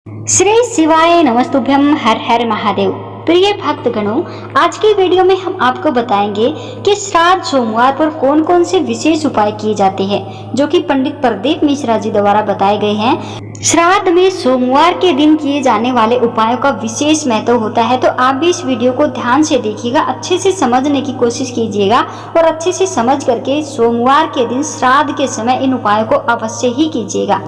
श्री शिवाय नमस्तुभ्यम। हर हर महादेव। प्रिय भक्तगणों, आज की वीडियो में हम आपको बताएंगे कि श्राद्ध सोमवार पर कौन कौन से विशेष उपाय किए जाते हैं, जो कि पंडित प्रदीप मिश्रा जी द्वारा बताए गए हैं। श्राद्ध में सोमवार के दिन किए जाने वाले उपायों का विशेष महत्व होता है, तो आप भी इस वीडियो को ध्यान से देखिएगा, अच्छे से समझने की कोशिश कीजिएगा और अच्छे से समझ करके सोमवार के दिन श्राद्ध के समय इन उपायों को अवश्य ही कीजिएगा।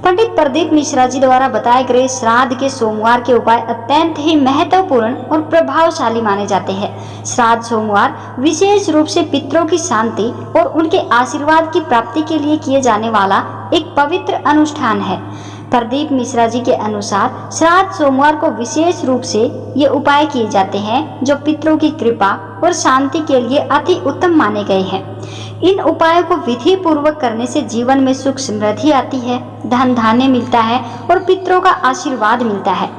पंडित प्रदीप मिश्रा जी द्वारा बताए गए श्राद्ध के सोमवार के उपाय अत्यंत ही महत्वपूर्ण और प्रभावशाली माने जाते हैं। श्राद्ध सोमवार विशेष रूप से पितरों की शांति और उनके आशीर्वाद की प्राप्ति के लिए किए जाने वाला एक पवित्र अनुष्ठान है। प्रदीप मिश्रा जी के अनुसार श्राद्ध सोमवार को विशेष रूप से ये उपाय किए जाते हैं जो पितरों की कृपा और शांति के लिए अति उत्तम माने गए हैं। इन उपायों को विधि पूर्वक करने से जीवन में सुख समृद्धि आती है, धन धान्य मिलता है और पितरों का आशीर्वाद मिलता है।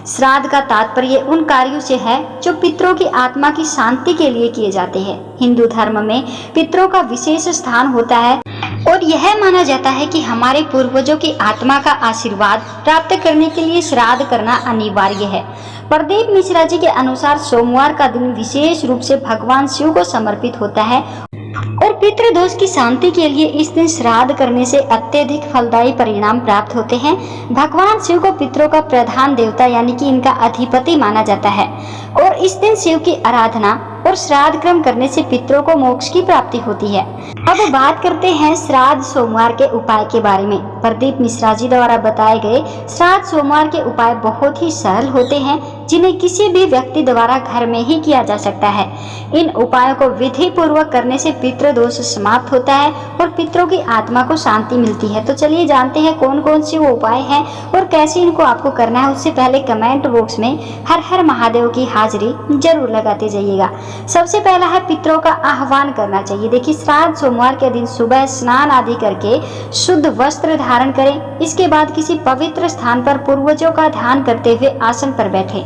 श्राद्ध का तात्पर्य उन कार्यों से है जो पितरों की आत्मा की शांति के लिए किए जाते हैं। हिंदू धर्म में पितरों का विशेष स्थान होता है और यह माना जाता है कि हमारे पूर्वजों की आत्मा का आशीर्वाद प्राप्त करने के लिए श्राद्ध करना अनिवार्य है। प्रदीप मिश्रा जी के अनुसार सोमवार का दिन विशेष रूप से भगवान शिव को समर्पित होता है और पितृदोष की शांति के लिए इस दिन श्राद्ध करने से अत्यधिक फलदायी परिणाम प्राप्त होते हैं। भगवान शिव को पितरों का प्रधान देवता यानी कि इनका अधिपति माना जाता है और इस दिन शिव की आराधना और श्राद्ध कर्म करने से पितरों को मोक्ष की प्राप्ति होती है। अब बात करते हैं श्राद्ध सोमवार के उपाय के बारे में। प्रदीप मिश्रा जी द्वारा बताए गए श्राद्ध सोमवार के उपाय बहुत ही सरल होते हैं, जिन्हें किसी भी व्यक्ति द्वारा घर में ही किया जा सकता है। इन उपायों को विधि पूर्वक करने से पितृदोष समाप्त होता है और पितरों की आत्मा को शांति मिलती है। तो चलिए जानते हैं कौन कौन से वो उपाय हैं और कैसे इनको आपको करना है। उससे पहले कमेंट बॉक्स में हर हर महादेव की हाजिरी जरूर लगाते जाइएगा। सबसे पहला है पितरों का आह्वान करना चाहिए। देखिए, श्राद्ध सोमवार के दिन सुबह स्नान आदि करके शुद्ध वस्त्र धारण करें। इसके बाद किसी पवित्र स्थान पर पूर्वजों का ध्यान करते हुए आसन पर बैठें।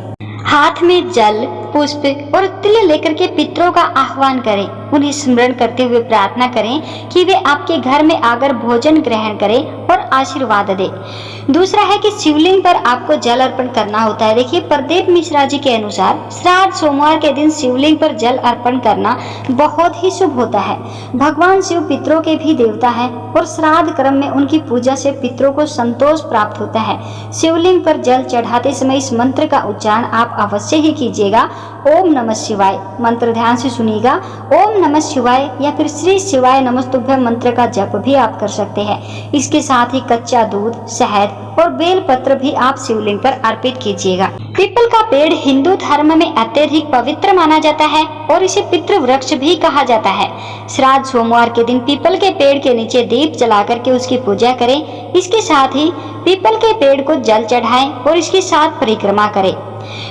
हाथ में जल, पुष्प और तिल लेकर के पितरों का आह्वान करें। उन्हें स्मरण करते हुए प्रार्थना करें कि वे आपके घर में आकर भोजन ग्रहण करें और आशीर्वाद दें। दूसरा है कि शिवलिंग पर आपको जल अर्पण करना होता है। देखिए, प्रदीप मिश्रा जी के अनुसार श्राद्ध सोमवार के दिन शिवलिंग पर जल अर्पण करना बहुत ही शुभ होता है। भगवान शिव पितरों के भी देवता है और श्राद्ध कर्म में उनकी पूजा से पितरों को संतोष प्राप्त होता है। शिवलिंग पर जल चढ़ाते समय इस मंत्र का उच्चारण आप अवश्य ही कीजिएगा। ओम नमः शिवाय मंत्र ध्यान से सुनिएगा। ओम नमः शिवाय या फिर श्री शिवाय नमस्तुभ्यम मंत्र का जप भी आप कर सकते हैं। इसके साथ ही कच्चा दूध, शहद और बेल पत्र भी आप शिवलिंग पर अर्पित कीजिएगा। पीपल का पेड़ हिंदू धर्म में अत्यधिक पवित्र माना जाता है और इसे पितृ वृक्ष भी कहा जाता है। श्राद्ध सोमवार के दिन पीपल के पेड़ के नीचे दीप जला करके उसकी पूजा करें। इसके साथ ही पीपल के पेड़ को जल चढ़ाएं और इसके साथ परिक्रमा करें।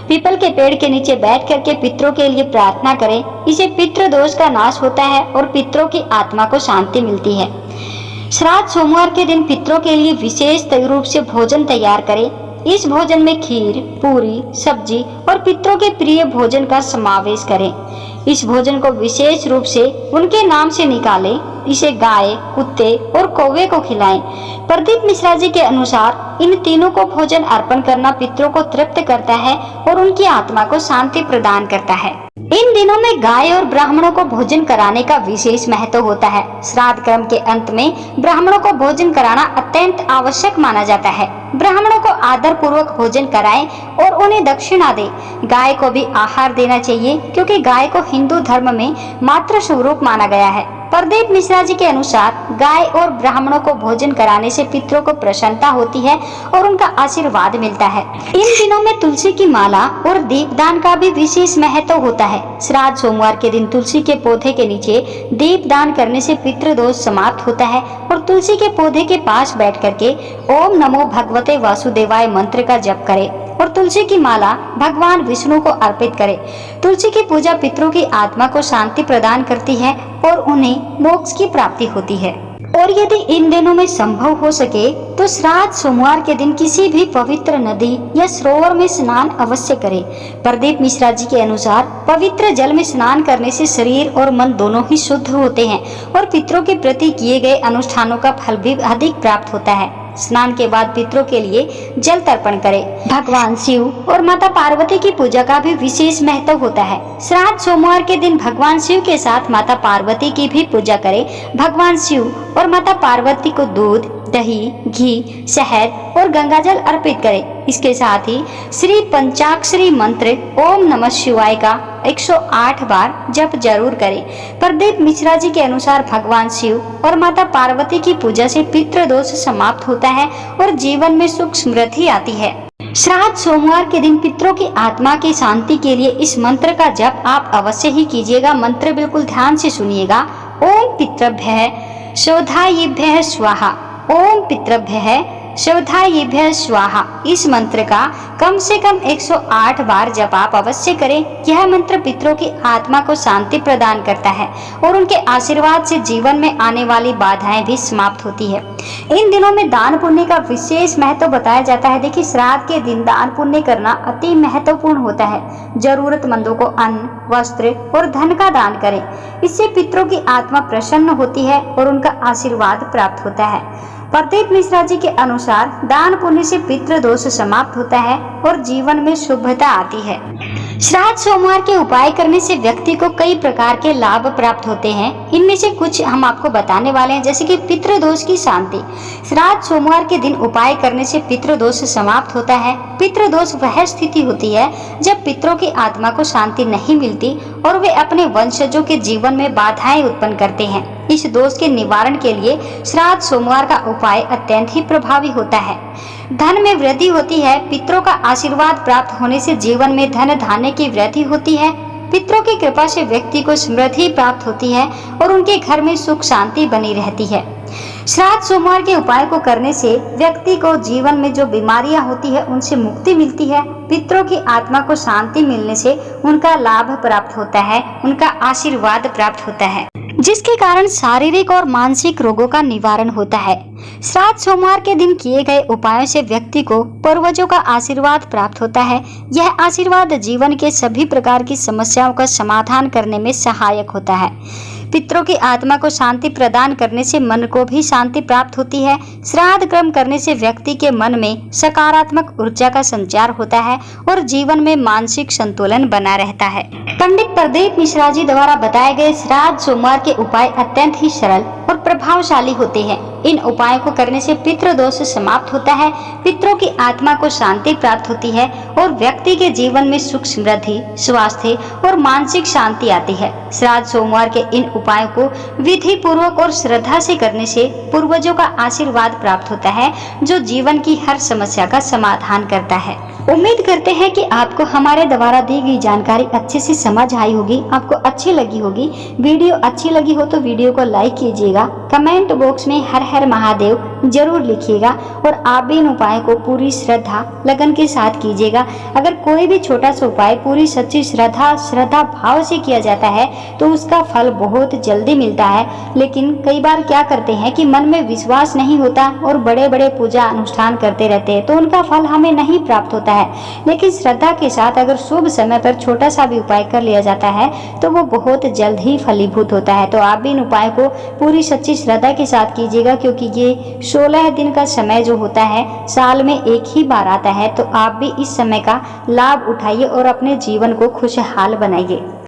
पीपल के पेड़ के नीचे बैठ करके पितरों के लिए प्रार्थना करें। इसे पितृ दोष का नाश होता है और पितरों की आत्मा को शांति मिलती है। श्राद्ध सोमवार के दिन पितरों के लिए विशेष रूप से भोजन तैयार करें। इस भोजन में खीर, पूरी, सब्जी और पितरों के प्रिय भोजन का समावेश करें। इस भोजन को विशेष रूप से उनके नाम से निकालें। इसे गाय, कुत्ते और कौवे को खिलाएं। प्रदीप मिश्रा जी के अनुसार इन तीनों को भोजन अर्पण करना पितरों को तृप्त करता है और उनकी आत्मा को शांति प्रदान करता है। इन दिनों में गाय और ब्राह्मणों को भोजन कराने का विशेष महत्व होता है। श्राद्ध कर्म के अंत में ब्राह्मणों को भोजन कराना अत्यंत आवश्यक माना जाता है। ब्राह्मणों को आदर पूर्वक भोजन कराएं और उन्हें दक्षिणा दें। गाय को भी आहार देना चाहिए क्योंकि गाय को हिंदू धर्म में मातृ स्वरूप माना गया है। प्रदीप मिश्रा जी के अनुसार गाय और ब्राह्मणों को भोजन कराने से पितरों को प्रसन्नता होती है और उनका आशीर्वाद मिलता है। इन दिनों में तुलसी की माला और दीपदान का भी विशेष महत्व होता है। श्राद्ध सोमवार के दिन तुलसी के पौधे के नीचे दीपदान करने से पितृदोष समाप्त होता है और तुलसी के पौधे के पास बैठ करके ओम नमो भगवते वासुदेवाय मंत्र का जप करें और तुलसी की माला भगवान विष्णु को अर्पित करें। तुलसी की पूजा पितरों की आत्मा को शांति प्रदान करती है और उन्हें मोक्ष की प्राप्ति होती है। और यदि इन दिनों में संभव हो सके तो श्राद्ध सोमवार के दिन किसी भी पवित्र नदी या सरोवर में स्नान अवश्य करें। प्रदीप मिश्रा जी के अनुसार पवित्र जल में स्नान करने से शरीर और मन दोनों ही शुद्ध होते हैं और पितरों के प्रति किए गए अनुष्ठानों का फल भी अधिक प्राप्त होता है। स्नान के बाद पितरों के लिए जल तर्पण करें। भगवान शिव और माता पार्वती की पूजा का भी विशेष महत्व होता है। श्राद्ध सोमवार के दिन भगवान शिव के साथ माता पार्वती की भी पूजा करें। भगवान शिव और माता पार्वती को दूध, दही, घी, शहद और गंगाजल अर्पित करें। इसके साथ ही श्री पंचाक्षरी मंत्र ओम नमः शिवाय का 108 बार जप जरूर करें। प्रदीप मिश्रा जी के अनुसार भगवान शिव और माता पार्वती की पूजा से पितृदोष समाप्त होता है और जीवन में सुख समृद्धि आती है। श्राद्ध सोमवार के दिन पितरों की आत्मा की शांति के लिए इस मंत्र का जप आप अवश्य ही कीजिएगा। मंत्र बिल्कुल ध्यान से सुनिएगा। ओम पितृभ्यः शोधायेभ्यः स्वाहा। ओम पितृभ्यः शोधायेभ्यः स्वाहा। इस मंत्र का कम से कम 108 बार जप आप अवश्य करें। यह मंत्र पितरों की आत्मा को शांति प्रदान करता है और उनके आशीर्वाद से जीवन में आने वाली बाधाएं भी समाप्त होती है। इन दिनों में दान पुण्य का विशेष महत्व बताया जाता है। देखिए, श्राद्ध के दिन दान पुण्य करना अति महत्वपूर्ण होता है। जरूरतमंदों को अन्न, वस्त्र और धन का दान करें। इससे पितरों की आत्मा प्रसन्न होती है और उनका आशीर्वाद प्राप्त होता है। प्रदीप मिश्रा जी के अनुसार दान पुण्य से पितृदोष समाप्त होता है और जीवन में शुभता आती है। श्राद्ध सोमवार के उपाय करने से व्यक्ति को कई प्रकार के लाभ प्राप्त होते हैं। इनमें से कुछ हम आपको बताने वाले हैं, जैसे कि पितृदोष की शांति। श्राद्ध सोमवार के दिन उपाय करने से पितृदोष समाप्त होता है। पितृदोष वह स्थिति होती है जब पितरों की आत्मा को शांति नहीं मिलती और वे अपने वंशजों के जीवन में बाधाएं उत्पन्न करते हैं। इस दोष के निवारण के लिए श्राद्ध सोमवार का उपाय अत्यंत ही प्रभावी होता है। धन में वृद्धि होती है। पितरों का आशीर्वाद प्राप्त होने से जीवन में धन धान्य की वृद्धि होती है। पितरों की कृपा से व्यक्ति को समृद्धि प्राप्त होती है और उनके घर में सुख शांति बनी रहती है। श्राद्ध सोमवार के उपाय को करने से व्यक्ति को जीवन में जो बीमारियां होती है उनसे मुक्ति मिलती है। पितरों की आत्मा को शांति मिलने से उनका लाभ प्राप्त होता है, उनका आशीर्वाद प्राप्त होता है, जिसके कारण शारीरिक और मानसिक रोगों का निवारण होता है। श्राद्ध सोमवार के दिन किए गए उपायों से व्यक्ति को पूर्वजों का आशीर्वाद प्राप्त होता है। यह आशीर्वाद जीवन के सभी प्रकार की समस्याओं का समाधान करने में सहायक होता है। पितरों की आत्मा को शांति प्रदान करने से मन को भी शांति प्राप्त होती है। श्राद्ध कर्म करने से व्यक्ति के मन में सकारात्मक ऊर्जा का संचार होता है और जीवन में मानसिक संतुलन बना रहता है। पंडित प्रदीप मिश्रा जी द्वारा बताए गए श्राद्ध सोमवार के उपाय अत्यंत ही सरल और प्रभावशाली होते हैं। इन उपायों को करने से पितृदोष समाप्त होता है, पितरों की आत्मा को शांति प्राप्त होती है और व्यक्ति के जीवन में सुख समृद्धि, स्वास्थ्य और मानसिक शांति आती है। श्राद्ध सोमवार के इन उपायों को विधि पूर्वक और श्रद्धा से करने से पूर्वजों का आशीर्वाद प्राप्त होता है, जो जीवन की हर समस्या का समाधान करता है। उम्मीद करते हैं कि आपको हमारे द्वारा दी गई जानकारी अच्छे से समझ आई होगी, आपको अच्छी लगी होगी। वीडियो अच्छी लगी हो तो वीडियो को लाइक कीजिएगा, कमेंट बॉक्स में हर हर महादेव जरूर लिखिएगा और आप भी इन उपायों को पूरी श्रद्धा लगन के साथ कीजिएगा। अगर कोई भी छोटा सा उपाय पूरी सच्ची श्रद्धा भाव से किया जाता है तो उसका फल बहुत जल्दी मिलता है। लेकिन कई बार क्या करते हैं कि मन में विश्वास नहीं होता और बड़े बड़े पूजा अनुष्ठान करते रहते हैं तो उनका फल हमें नहीं प्राप्त होता है। लेकिन श्रद्धा के साथ अगर शुभ समय पर छोटा सा भी उपाय कर लिया जाता है तो वो बहुत जल्द ही फलीभूत होता है। तो आप भी इन उपायों को पूरी सच्ची श्रद्धा के साथ कीजिएगा, क्योंकि ये 16 दिन का समय जो होता है साल में एक ही बार आता है। तो आप भी इस समय का लाभ उठाइए और अपने जीवन को खुशहाल बनाइए।